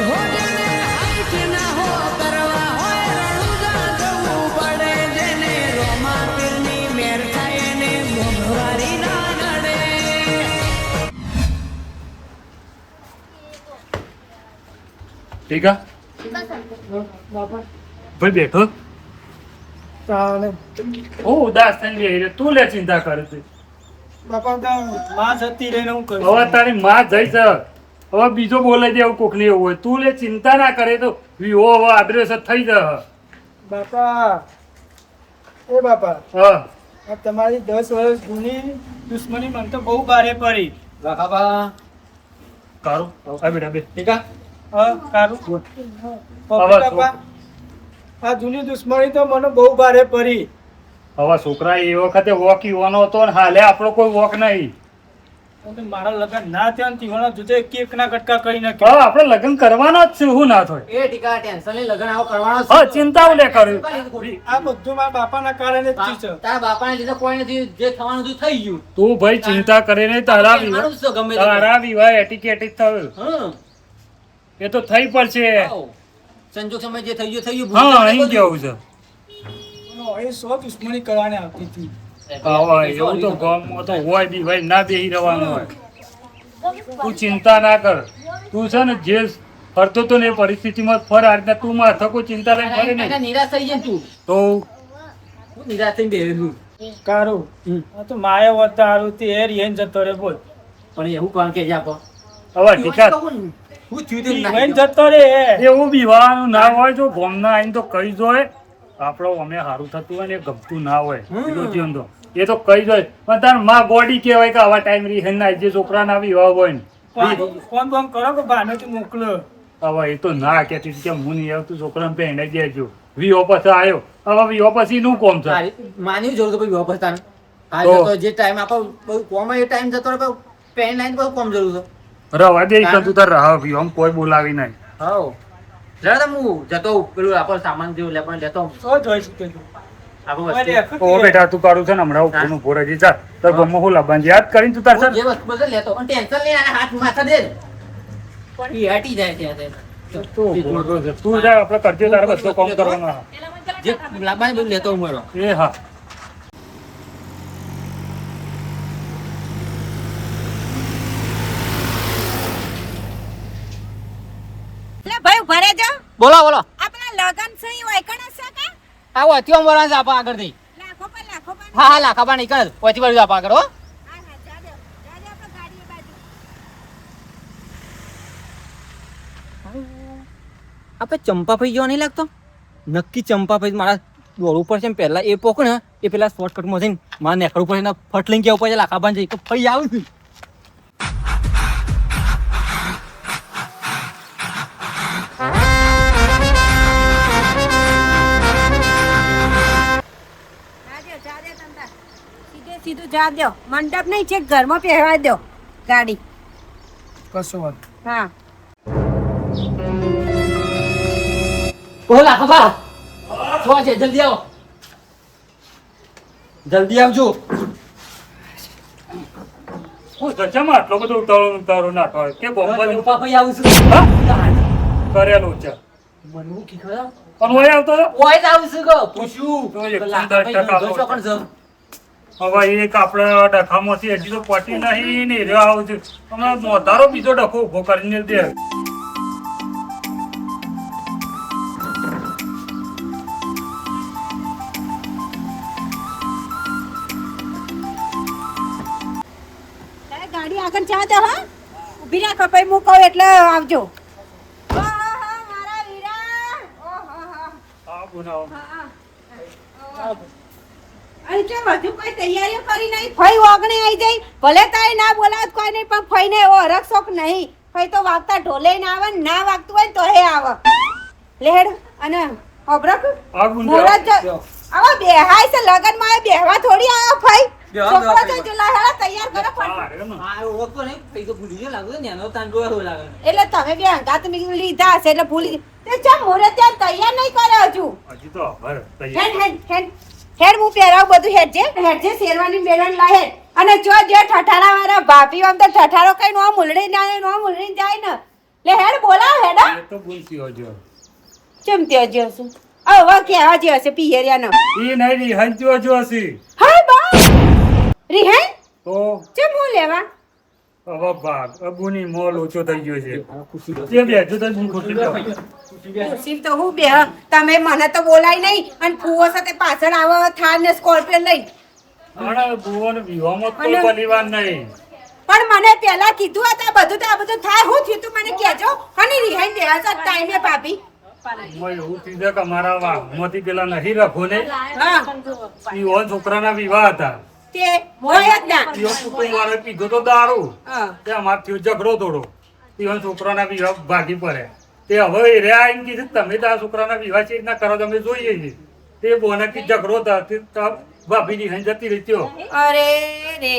હોજને height ના હો કરવા હોય રણુજા જવું પડે જેને રોમા પીરની મેર થાય ને મોંઘવારી ના નડે. ઠીક ભાઈ બેઠો હું ઉદાસ થઈને બેહી રહ્યો. તું લે ચિંતા કરે છે બાપા માં જતી રહીને હું કરું હવે તારી માં જઈ છે હવે બીજો બોલાઈ દે એવું કોક ને એવું હોય. તું લે ચિંતા ના કરે તો વિવો હવે આદરેસ થઈ જાય. બાપા એ બાપા હા આ તમારી 10 વર્ષ જૂની દુશ્મની મને તો બહુ ભારે પડી. કારું આ બેટા બે હા કારું હવે બાપા આ જૂની દુશ્મની તો મને બહુ ભારે પડી. હવે છોકરા એ વખતે વોક યુવાનો હતો ને હાલે આપણો કોઈ વોક નહીં. અને મારા લગ્ન ના થયા ને તીવાના જુદે કેક ના કટકા કરી હા નાખ્યા. આપણે લગ્ન કરવાના જ છે શું ના થાય. એ ટીકા ટેન્શન લઈ લગન આવો કરવાનો છે. હા ચિંતા લે કર્યું. આ બધું મારા બાપાના કારણે જ થયું છે. તારા બાપાને લીધે કોઈ નથી, જે થવાનું હતું થઈ ગયું. તું ભાઈ ચિંતા કરે નહીં. તારા વિવાહ મારું શું ગમે તે. તારા વિવાહ એટીકેટ જ થયું. હમ. એ તો થઈ પડશે. આવો. સંજોગ સમય જે થઈ ગયું થઈ ગયું. હા ભૂલી અહીં જાઓ કેવું છે એ સો દુશ્મની કરવાની આવતી હતી. હવે એવું તો ગામમાં તો હોય બી ભાઈ ના બેહી રહેવાનું હોય. તું ચિંતા ના કર. તું છે ને જે ફરતો તો ને એ પરિસ્થિતિમાં ફર આ રીતના તું માથા કોઈ ચિંતા લઈને ફરે એને નહીં નિરાશ થઈ જાય તું. તો હું નિરાશ થઈને બેઠું. કારું આ તો માયા વત્તા હારું તે એ રીન જતો રે બોલ. પણ એવું કોણ કે આપો હવે ટીકા હું થયું તેમ રીન નાખી જતો રે એવું બીવાનું ના હોય જો ગામના આઈને તો કઈ જોય આપણો અમે સારું થતું હોય ને એ ગમતું ના હોય પેલો જીવન તો એ તો કઈ જોય પણ તાર માં ગોડી કહેવાય કે આવા ટાઈમ રહી ના જે છોકરા ના વિવાહ હોય ને ફોન બોન કરો કે ભાનેથી મોકલો. હવે એ તો ના કહેતી કે હું નહીં આવતું છોકરાને પહેણે દેજો વિવો પછી આવ્યો હવે વિવો પછી નું કોમ છે માની જરૂર તો પછી વાપસ તાને હા તો. તો જે ટાઈમ આપો બહુ કોમ એ ટાઈમ જતો રહે પેન લાઈન બહુ કોમ જરૂર છે. રવા દે તું તાર રાહ વિવો આમ કોઈ બોલાવી નહીં હાઉ જરા તો હું જતો પેલું આપણો સામાન જેવું લે પણ લેતો તો જોઈ શકે છે. આપણું ઓય વસ્તુ દેખ. ઓ બેટા તું કાઢું છે ને હમણાં ઉપરનું ભોરે જી જા તાર ગમો હું લાવવાનું યાદ કરીને તું તાર હું જે વસ્તુ બધે લેતો પણ ટેન્શન નહીં આને હાથ માથા દે પણ એ હટી જાય ત્યાં તું જા આપણે કરજે તારે બધો કામ કરવાનો જે લાવવાની બધું લેતો હું મારો એ હા લે ભાઈ ઉભા રહેજો. બોલો બોલો આપણા લગન છે ઈ વાયકણ હશે કે આવો અત્યારે વરાણ છે આપા આગળથી લાખો પર હા હા લાખા બા નીકળ ઓછી બાજુ આપા આગળ હો હા જા દે આપણે ગાડી બાજુ. આપણે ચંપાભાઈ જેવો નહીં લાગતો નક્કી ચંપાભાઈ મારા દોડવું પડશે ને પહેલા એ પોક ને એ પેલા શોર્ટકટમાં જઈને મારે નેકળવું પડશે ને ફટ લઈને કેવું પડશે લાખા બાંધી કે ભાઈ આવું છું જા દે તંતા સીધે સીધું જા દો મંડપ નહીં છે ઘરમાં પહેરવા દો ગાડી. કશો વાત હા ઓ લાખા બા શું છે જલ્દી આવો જલ્દી આવજો હું સચ્ચામાં આટલો બધો ઉતારો નાખો કે બોમ્બા ચંપાભાઈ આવું છું કરેલું છે મને હું કી ખબર પણ ઓય આવતો હતો? ઓય જ આવું છું કહો પૂછ્યું તો એક લાખાભાઈ 10% ધંધો છો પણ જમ હવે એક આપણે ડખામાંથી હજી તો પટી નહીં ને રહ્યો આવું છે હમણાં મોધારો બીજો ડખો ઉભો કરીને દે તારે ગાડી આગળ જા દો હા ઊભી રાખો પછી હું કહું એટલે આવજો. ઓહો મારા વીરા ઓહો આ ગુનાઓ અને કે વધુ કોઈ તૈયારીઓ કરી નહીં ફઈ ઓગણે આવી જાય ભલે તારે ના બોલાવત કોઈ નહીં પણ ફઈને એવો હરખ શોખ નહીં ફઈ તો વાગતા ઢોલે ના આવે ને ના વાગતું હોય ને તો હે આવે લેડ અને અબરક આ ગુંડા મુરત આવા બેહાય છે લગનમાં બેહવા થોડી આવે ફઈ છોકરો તો જુલા હેડા તૈયાર કરો ફટ આ ઓળખતો નહીં પૈ તો ભૂલી ગયો લાગે ને એનો તાન ડોય હોય લાગે એટલે તમે બે હંગાત મેં લીધા હશે એટલે ભૂલી તે ચમ મુરત ત્યાં તૈયાર નહીં કર્યો હજુ હજી તો ભર હેડ હેડ હેડ હેડ હું પહેરાવ બધું હેડ જે શેરવાની બેલણ લા હેડ અને જો જે ઠઠારા વાળા ભાભી આમ તો ઠઠારો કઈ નો મુલડી જાય નો મુલડી જાય ને લે હેડ બોલાવ હેડ એ તો બોલતી હોજો ચમ તે હજી હશું હવે કેવા જે હશે પિયરિયાનો એ નહીં રિહાન જો હશે હાય બા રિહાઈ તો ચમ હું લેવા હવે ભાગ અબુની મોલ ઓછો થઈ ગયો છે તે બેઠો તો હું ખુશી થયો. ખુશી તો હું બે તમે મને તો બોલાય નહીં અને ફુવો સાથે પાછળ આવો થાર ને સ્કોર્પિયન લઈ પણ ભુવન વિવાહમાં કોઈ પરિવાર નહીં. પણ મને પહેલા કીધું હતું આ બધું થાય હું થયું તું મને કહેજો અને રિહાઈ બે ટાઈમે ભાભી મેં એવું કીધું કે મારા વાહમાંથી પેલા નહીં રાખો ને હા ઈવન છોકરાના વિવાહ હતા તે હોય જ ના ઈવન કુટુંબવાળાએ પીધો તો દારૂ હા તે અમારથી ઝઘડો થોડો ઈવન છોકરાના વિવાહ ભાગી પડે તે હવે એ રહ્યા આવીને કીધું તમે તો આ છોકરાના વિવાહ છે રીતના કરો તમે જોઈએ છીએ તે બોનાથી ઝઘડો હતા તે ભાભીની હઈ જતી રહી ત્યો. અરે રે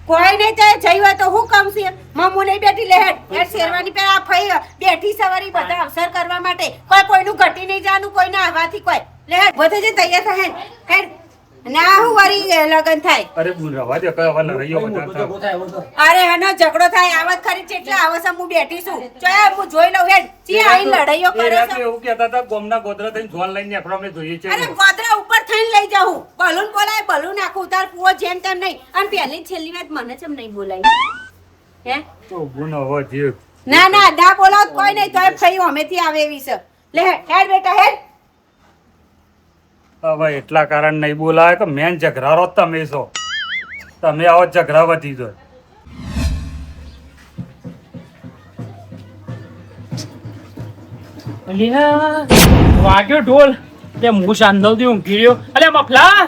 કોઈ નહીં તે જઈ હોય તો હું કમ છે મમ્મુ નહીં બેઠી લે હેડ શેરવાની પેલા આ ફઈ બેઠી સવારી બધા અવસર કરવા માટે કોઈનું ઘટી નહીં જાનું કોઈને આવવાથી કોઈ લે હેડ બધે જે તૈયાર થાય હેડ ના હું વરી લગન થાય અરે બુન રવા દે કઈ હવે લડાઈઓ બધા અરે હનો ઝઘડો થાય આવત ખરી કેટલા આવે છે હું બેઠી છું ચાલ હું જોઈ લઉં હેડ ચી આઈ લડાઈઓ કરે છે એવું કહેતા હતા ગોમના ગોદરા થઈને જોન લઈને આપણે અમે જોઈએ છે અરે ગોદરા ઉપર થઈને લઈ જાઉં બલૂન બોલાય બલૂન નાખું ઉતાર પૂરો જેમ તેમ નહીં અને પહેલી છેલ્લી વાત મને ચમ નહીં બોલાય હે તો બુન હવે જે ના બોલાવ કોઈ નહીં તોય ફઈ અમેથી આવે એવી છે લે હેડ બેટા હેડ હવે એટલા કારણ નહીં બોલાવે કે મેન ઝઘરારો જ તમે છો તમે આવો ઝઘરા વધી દો વાગ્યો ઢોલ એટલે હું શાંતથી ઊંઘી રહ્યો અલે મફલા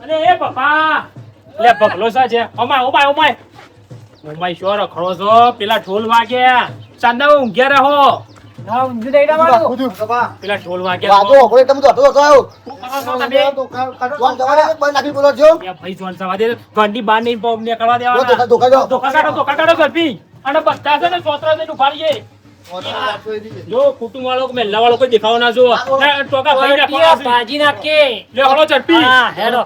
અલે એ પપ્પા એટલે પગલો સા છે ઓમાય શું રખડો છો પેલા ઢોલ વાગ્યા ચાંદા ઊંઘ્યા રહો પેલા ઢોલ વાગ્યા ભાઈ જોન સવા દે ઘરની બહાર નહીં નીકળવા દેવાના ધોકા કાઢો ઝડપી અને બધા છે ને સોતરા જઈને ઉપાડીએ જો કુટુંબ વાળો મેલ્લા વાળો કોઈ દેખાવ ના જો ટોકા ભાઈ નાખવાના ભાજી નાખે લે હળો ઝડપી હા હેડો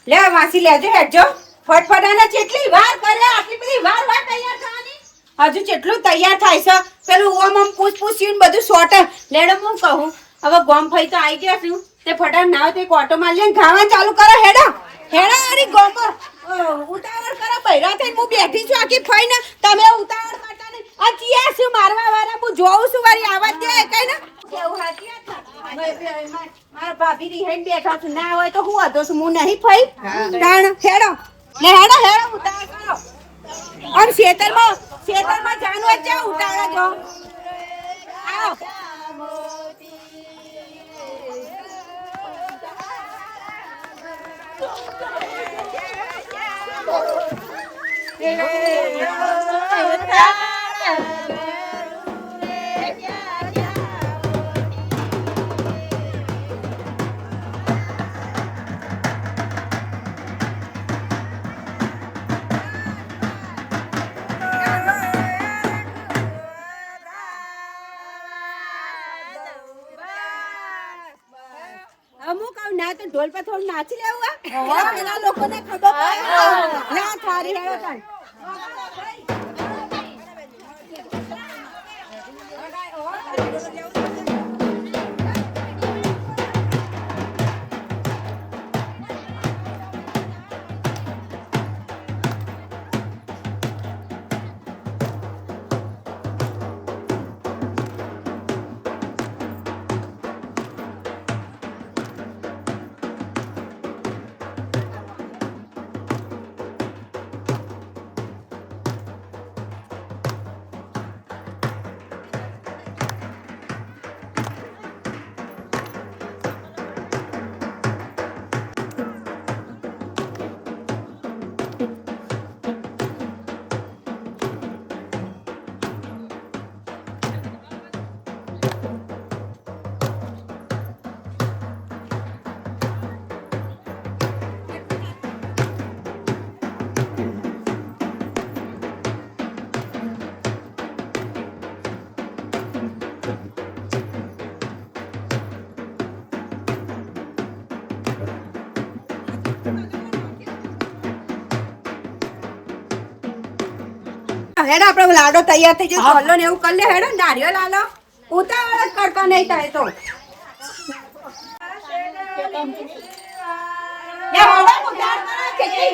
લે વાસી લેજો હેડજો ફટફટાના કેટલી વાર કરે આટલી બધી વાર તૈયાર થવાની હજુ કેટલું તૈયાર થાય છે પેલું ઓમ પૂછ્યું બધું સોટ લેડો હું કહું હવે ગોમ ફઈ તો આવી ગયા છું તે ફટાફટ નાવ તે કોટો માર લઈને ખાવા ચાલુ કરો હેડો અરે ગોમ ઉતાવળ કરો બૈરા થઈને હું બેઠી છું આખી ફઈ ને તમે ઉતાવળ કરતા નહીં આ ચિયા શું મારવા વાળા હું જોઉં છું વારી આવાજ દે કઈ ને કેવું હાથી મારા ભાભી રીહેન બેઠા છું ના હોય તો હું હતો છું હું નહીં ફઈ તાણ હેડો ઉતાવળ કરો અને ખેતરમાં જાનું હોય ત્યાં ઉતાવળ જો આવો અમુક આવ ના તો ઢોલ પર થોડું નાચી લેવું આ પેલા લોકોને ખબર પડે ના થારી હેડો કાન હેડો આપણે લાડો તૈયાર થઈ જાય છોલો ને એવું કરી લે હેડો નારિયેળ લાલો ઉતાવળ જ કરતો નહીં થાય તો લે વડા ઉતાર કરો કેટલી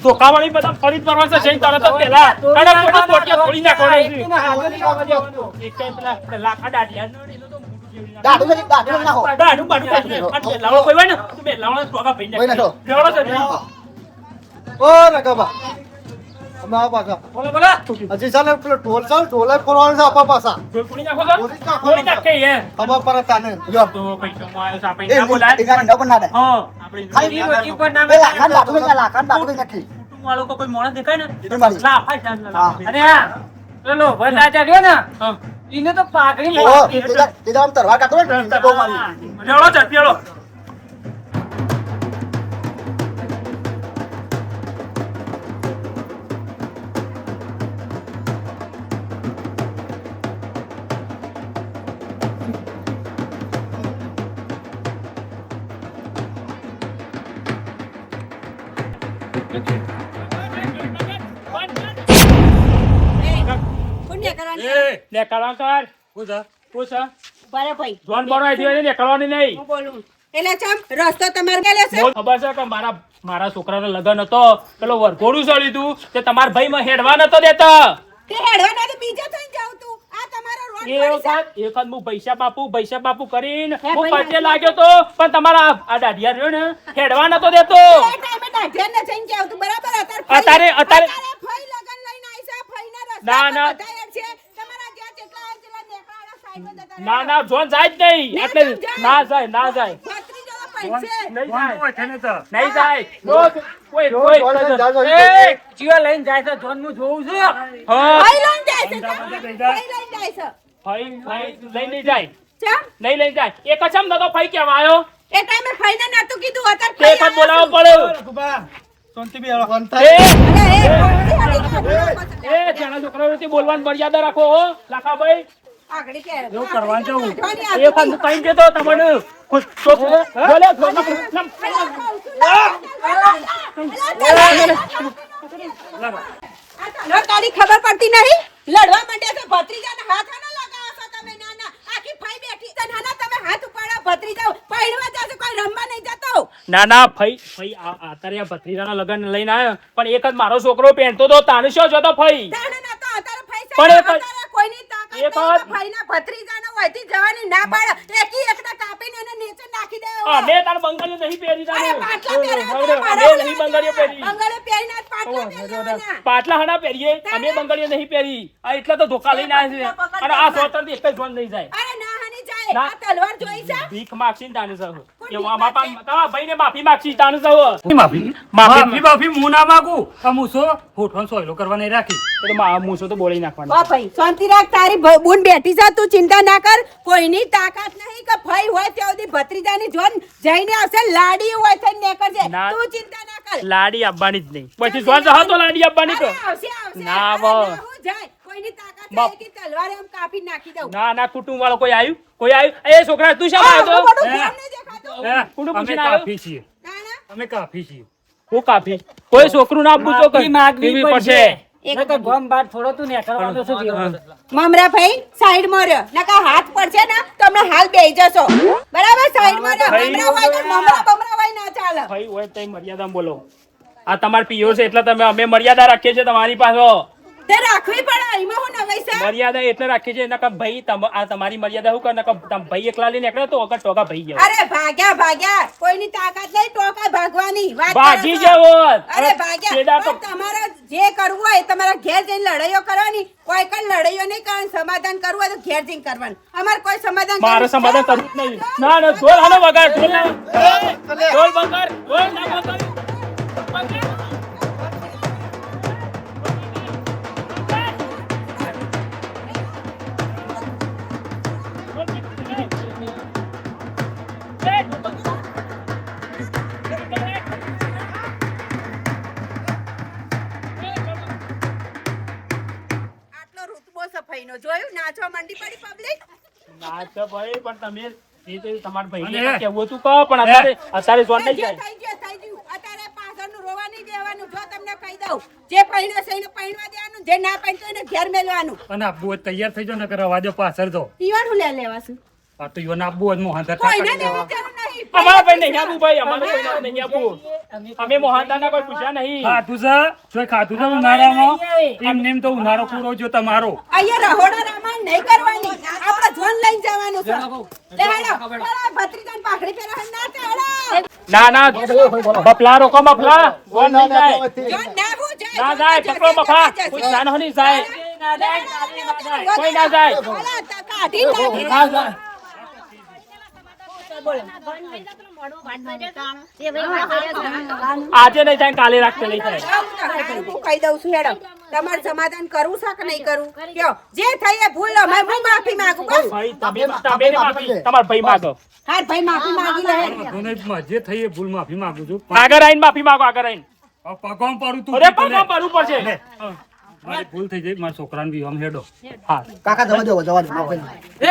ધોકાવાળી બધા ફરી ફરવા છે જઈને તરત જ પેલા અને કોઈ પોટિયા થોડી નાખો ને એક ટાઈમ પેલા લાખા દાઢિયા નો એનો તો મોટું જેવી દાઢું નાખો. દાઢું અને લાવો કોઈ હોય ને તો બે લાવવાનો ટોકા ભઈ ભઈ નાખો. કેવડો છે ઓ રકાબા અમે આ પાછા બોલો બોલો હજી ચાલે પેલો ઢોલ ચાલ ઢોલે ફોરવાનું છે આપા પાછા કોઈ કોણી નાખો છો કોઈ નાખે હે ખબર પડે તાને જો તો પૈસા માં સાપે ના બોલાય હા આપણે વાળો કોઈ મોણસ દેખાય ને લા ફાઈ ચાલ અને આ પેલો ભરદાચા રહ્યો ને હા એને તો પાઘડી તરવા કાઢો ને બહુ મારી પેલો ચડ પેલો પુણ્ય કરવાની એ લે કલાકાર શું છે? પૂછ બરે ભાઈ જોન બોનો આઈ ને કરવાની નહીં હું બોલું એટલે ચમ રસ્તો તમારે કે લેશે બોલ ખબર છે કે મારા છોકરાનો લગન હતો પેલો વરઘોડું સળ્યું તું તે તમાર ભાઈ માં હેડવા નતો દેતો તે હેડવાના તો બીજા થઈને જાવ તું આ તમારો રોડ એ પડી છે. વખત હું પૈસા બાપુ કરીને હે હું ભાઈ, પચે લાગ્યો તો પણ તમારા આ દાઢિયા રહ્યો ને હેડવા નતો દેતો એ ટાઈમે ડાઢિયાને જઈને જાવ તું બરાબર અત્યારે- ફઈ લગન લઈને આઈ છે ફઈના રસ્તા ના, પર ના. બધાય જ છે તમારા જ્યાં જેટલા હોય તેટલા નેકળાના સાઈડમાં જતા ના રહેજો. ના જોન જાય જ નહીં ના, એટલે ના જાય. ના જાય ભત્રીજો તો કોણ- પૈસે. નહીં કોણ જાય હોય છે ને તો? નહીં જાય કોઈ એ, જીવા લઈને જાય છે જોન હું જોઉં છું હા ફઈ લઈને જાય છે અમદાવાદ તમે. જઈ જાય. ફઈ લઈને જાય છે ભાઈ લઈ નહીં જાય ચમ નહીં લઈ જાય એક જ ચમ નતો ફઈ કેવા આવ્યો એ ટાઈમે ફઈને નતું કીધું અત્યારે તે ફઈ પણ આવ્યા બોલાવવો છો. પડે શાંતિ બી હાલો. એ અરે, એ ફોડી એ જાણા છોકરાઓથી બોલવાની મર્યાદા રાખો હો લાખાભાઈ આગળ કે એવું કરવા જવું. એ પણ કઈ દેતો તમને ખુશ તો બોલે નમ તારી ખબર પડતી નહીં લડવા માંડ્યા છે ભત્રીજાને હાથ ન લગાવો છો તમે નાના આખી ફઈ બેઠી છે નાના તમે હાથ ઉપાડો ભત્રીજા પૈણવા જાશે કોઈ રમવા નહીં જતો ના ના ફઈ અત્યારે આ ભત્રીજાના લગન લઈને આવ્યો પણ એક જ મારો છોકરો પહેરતો તો તાને શું જોતો ફઈ તાણે ના તો અત્યારે ફઈ પણ એ અત્યારે કોઈની તાકાત એક નહીં જ- કે ફઈના ભત્રીજાને હોયથી જવાની ના પાડે એકી એકના કાપીને એને નીચે નાખી દેવો અમે તાર બંગડીઓ નહીં પહેરી અરે તાને પાટલા પહેરવા અમે તારે નહીં બંગડીઓ પહેરી બંગડીઓ પહેરીને જ પાટલા પહેરવાના. પાટલા હણા પહેરીએ અમે બંગડીઓ નહીં પહેરી આ એટલા તો ધોકા લઈને આવ્યા છે અને આ સ્વતંત્ર એક જ જોન નહીં જાય અરે ના હાની જાય ના. આ તલવાર જોઈ છે ભીખ માગશી ને તાને સહ એ માપા તમારા ભાઈને માફી માગશી તાને સહ માફી માફી હું ના માંગુ આ મૂસો ફોટો સોયલો કરવા નહીં રાખી એ તો મૂછો તો બોલી નાખવાનો ઓ ભાઈ શાંતિ રાખ તારી બૂન બેઠી છે તું ચિંતા ના કર કોઈની તાકાત નહીં કે ભાઈ હોય ત્યાં સુધી ભત્રીજાની જોન જઈને આવશે લાડી હોય થઈને નીકળશે ના. તું ચિંતા ના કર લાડી આપવાની જ નહીં પછી જોન જહો તો લાડી આપવાની અરે તો આવશે આવશે ના, અરે બો. ના, હું જાય કોઈની તાકાત બાપ. છે કે તલવાર એમ કાપી નાખી દઉં ના ના કુટુંબ વાળો કોઈ આવ્યું એ છોકરા તું શા આ આવ્યો મોટું તો ઘેર નહીં દેખાતું. કોનું અમે પૂછીને આવ્યો? કાફી છીએ ના, ના. અમે કાફી છીએ હું કાપી કોઈ છોકરું ના પૂછો માફી માગવી કેવી પડશે પડશે નકર ગમ બાર થોડો તું નેકળવાનો છું જીવા. મમરા ભાઈ સાઈડ માં રહ્યો નકા હાથ પડશે ને તો હમણાં હાલ બેહી જશો બરાબર સાઈડ માં રહ્યો ભાઈ, મમરા હોય તો મમરા બમરા હોય ના ચાલે ભાઈ હોય તઈ મર્યાદામાં બોલો આ તમાર પીઓ છે એટલે તમે અમે મર્યાદા રાખીએ છીએ તમારી પાસે તે રાખવી પડે એમાં હું નવાઈ છે મર્યાદા એટલે રાખીએ છીએ નકર ભાઈ આ તમારી મર્યાદા શું કર નકર ભાઈ એકલા લઈને નીકળે તો અગર ટોકા ભાઈ ગયો અરે ભાગ્યા કોઈની તાકાત નહીં ટોકા ભાગવાની વાત ભાગી કરો છો. જવો અરે ભાગ્યા પેડા તો- પણ તમારે જે કરવું હોય તમારા ઘેર જઈને લડાઈઓ કરવાની કોઈ કઈ લડાઈઓ નહીં કરવાની સમાધાન કરવું હોય તો ઘેર જઈને કરવાનું અમારે કોઈ સમાધાન મારે કરવું સમાધાન કરવું જ નહીં ના ના ઢોલ હાલો વગાડ ઢોલ ના ઢોલ વગાડ ઢોલ ના વગાડ આટલો રૂતબો સફાઈનો જોયું નાચવા માંડી પડી પબ્લિક ના તો ભાઈ પણ તમે એ તો તમારા ભાઈને અને- કેવું હતું કહો પણ અત્યારે જોન નહીં જાય થઈ ગયું અત્યારે પાછળનું રોવા નહીં દેવાનું જો તમને કહી દઉં જે પૈણો છે એને પૈણવા દેવાનું જે ના પૈણતો એને ઘેર મેલવાનું અને આપવું હોય તો તૈયાર થઈ જાઓ ને રવા દો પાછળ તો પીવાનું લે લેવાશું આ તો યોને આપવું હોય તો મોહન થતા કોઈને કરી દેવા. દેવું જરૂર નહીં અમારા ભાઈ નહીં આપવું ભાઈ, અમારા ભાઈ નહીં આપવું. અમે મોહનદાના કોઈ પૂછ્યા નહીં. ખાધું છે જોઈ ખાધું છે ઉનાળામાં એમ નેમ તો ઉનાળો પૂરો જો તમારો અહીંયા રહોડા રામાયણ નહીં કરવાની આપણે જોન લઈને જવાનું છે લે હેડો પેલા ભત્રીજાને પાઘડી પહેરાવવાની ના તે હેડો ના ના બફલા રોકો બફલા. કોણ નહીં જાય? જોન ના હું જાય ના જાય પકડો બફા. કોઈ જાનો નહીં જાય. કોઈ ના જાય. અલા, તા કાઢી નાખી. ના જાય. આજે નહીં જાય કાલે રાખતે નહીં જાય. હું કહી દઉં છું હેડો તમારે સમાધાન કરવું છે કે નહીં કરવું કયો જે થઈ એ ભૂલ લો હું માફી માંગુ બસ ભાઈ તમે ને માફી તમારા ભાઈ માગો. હાર ભાઈ માફી માંગી લે વાંધો નહીં, જે થઈ એ ભૂલ માફી માંગુ છું આગળ આવીને માફી માંગો આગળ આવીને. પગમ પડું તું અરે પગમાં પડવું પડશે. મારી ભૂલ થઈ જાય મારા છોકરાને બી આમ હેડો હા કાકા જવા દો જવા દો માફી.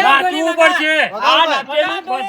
નાચવું પડશે આ નાચેલું બધું